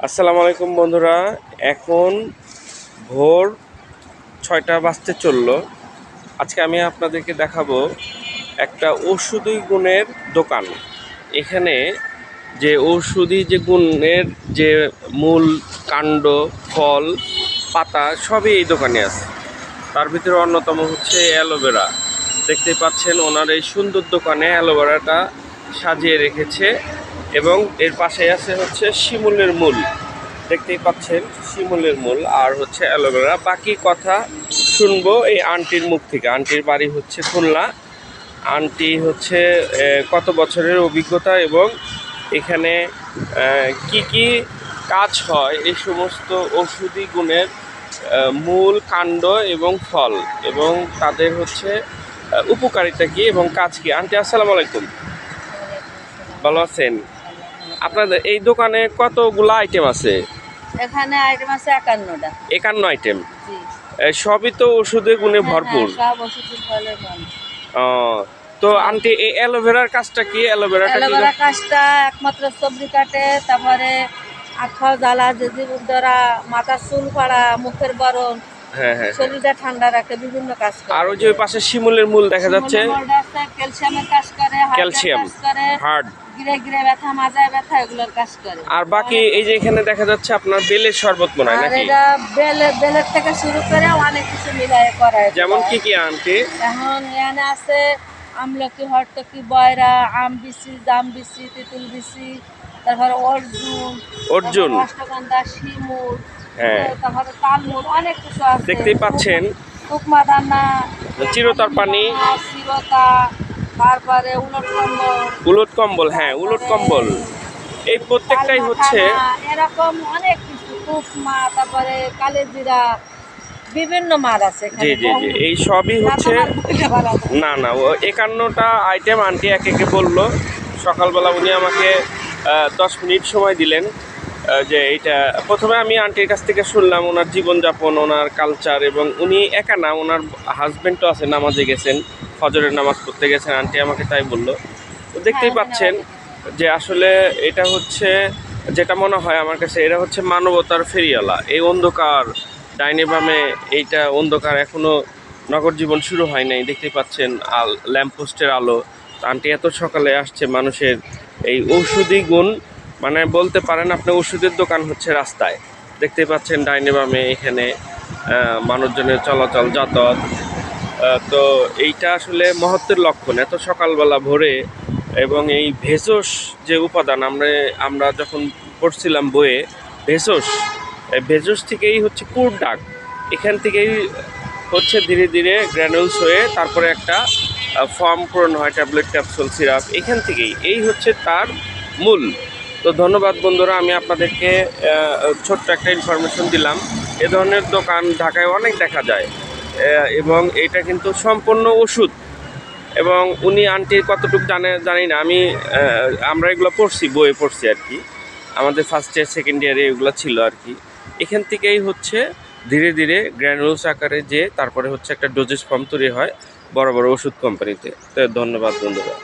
আসসালামু আলাইকুম বন্ধুরা। এখন ভোর 6টা বাজতে চললো। আজকে আমি আপনাদেরকে দেখাবো একটা ঔষধি গুণের দোকান। এখানে যে ঔষধি যে গুণের যে মূল, কাণ্ড, ফল, পাতা সবই এই দোকানে আছে। তার ভিতরে অন্যতম হচ্ছে অ্যালোভেরা। দেখতেই পাচ্ছেন ওনার এই সুন্দর দোকানে অ্যালোভেরাটা সাজিয়ে রেখেছে এবং এর পাশে আছে হচ্ছে শিমুলের মূল। দেখতেই পাচ্ছেন শিমুলের মূল আর হচ্ছে অ্যালোভেরা। বাকি কথা শুনবো এই আন্টির মুখ থেকে। আন্টির বাড়ি হচ্ছে খুলনা। আন্টি হচ্ছে কত বছরের অভিজ্ঞতা এবং এখানে কি কি কাজ হয় এই সমস্ত ঔষধি গুণের মূল, কাণ্ড এবং ফল এবং তাদের হচ্ছে উপকারিতা কি এবং কাজ কি। আন্টি আসসালামু আলাইকুম, ভালো আছেন? আপনাদের এই দোকানে কতগুলো আইটেম আছে? এখানে আইটেম আছে 51টা। 51 আইটেম। জি। সবই তো ওষুধে গুণে ভরপুর। সব ওষুধের ফলে বলে। ও, তো আন্টি এই অ্যালোভেরার কাজটা কি? অ্যালোভেরাটা কি? অ্যালোভেরা কাজটা একমাত্র সবজি কাটে, তারপরে আখাও জ্বালা, যদি ধরা মাথার চুল পড়া, মুখের বরণ, হ্যাঁ হ্যাঁ। শরীরটা ঠান্ডা রাখে, বিভিন্ন কাজ করে। আর ওই যে ওই পাশে শিমুলের মূল দেখা যাচ্ছে, ক্যালসিয়ামের কাজ করে, ক্যালসিয়াম, কাজ করে, হার্ট। গিরে গিরে ব্যথা, মাজায় ব্যথা, এগুলোর কাজ করে। আর বাকি এই যে এখানে দেখা যাচ্ছে আপনার বেলের শরবত মনে হয় আর নাকি? এটা বেলের থেকে শুরু করে অনেক কিছু মিলাই করা হয়। যেমন কি কি আন্টি? এখন এখানে আছে আমলকি, হরতকি, বয়রা, আম বিচি, জাম বিচি, তেঁতুল বিচি, তারপরে অর্জুন, অষ্টগন্ধা, শিমুল, হ্যাঁ, তারপরে তালমুল, অনেক কিছু আছে। দেখতেই পাচ্ছেন কুকমা দানা, চিরতর পানি, চিরতা, তারপরে উলট কম্বল। হ্যাঁ, উলট কম্বল। এই প্রত্যেকটাই হচ্ছে এরকম অনেক কিছু, কুকমা, তারপরে কালেজিরা, বিভিন্ন মাছ আছে। জি জি জি, এই সবই হচ্ছে না না ও 51টা আইটেম আন্টি এক একে বললো। সকালবেলা উনি আমাকে 10 মিনিট সময় দিলেন যে এইটা প্রথমে আমি আন্টির কাছ থেকে শুনলাম ওনার জীবনযাপন, ওনার কালচার এবং উনি একা না, ওনার হাজব্যান্ডও আছে, নামাজে গেছেন, ফজরের নামাজ পড়তে গেছেন। আন্টি আমাকে তাই বললো। তো দেখতেই পাচ্ছেন যে আসলে এটা হচ্ছে যেটা মনে হয় আমার কাছে, এটা হচ্ছে মানবতার ফেরিওয়ালা। এই অন্ধকার ডাইনে বামে এইটা অন্ধকার, এখনো নগর জীবন শুরু হয় নাই। দেখতেই পাচ্ছেন ল্যাম্পপোস্টের আলো। আন্টি এত সকালে আসছে মানুষের এই ঔষধি গুণ, মানে বলতে পারেন আপনি ওষুধের দোকান হচ্ছে রাস্তায়। দেখতেই পাচ্ছেন ডাইনে বামে এখানে মানুষজনের চলাচল যাতায়াত। তো এইটা আসলে মহত্বের লক্ষণ এত সকালবেলা ভোরে। এবং এই ভেষজ যে উপাদান আমরা যখন পড়ছিলাম বইয়ে, ভেষজ, ভেষজ থেকেই হচ্ছে কুর ডাক, এখান থেকেই হচ্ছে ধীরে ধীরে গ্র্যানুলস হয়ে তারপরে একটা ফর্ম পূরণ হয়, ট্যাবলেট, ক্যাপসুল, সিরাপ, এখান থেকেই এই হচ্ছে তার মূল। তো ধন্যবাদ বন্ধুরা, আমি আপনাদেরকে ছোট্ট একটা ইনফরমেশন দিলাম। এ ধরনের দোকান ঢাকায় অনেক দেখা যায় এবং এটা কিন্তু সম্পূর্ণ ওষুধ। এবং উনি আন্টির কতটুকু জানি না আমি, আমরা এগুলো পড়ছি, বইয়ে পড়ছি আর কি, আমাদের ফার্স্ট ইয়ার সেকেন্ড ইয়ারে এগুলো ছিল আর কি। এখান থেকেই হচ্ছে ধীরে ধীরে গ্র্যানুলস আকারে যে তারপরে হচ্ছে একটা ডোজেস ফর্ম তৈরি হয় বড় বড় ওষুধ কোম্পানিতে। তো ধন্যবাদ বন্ধুরা।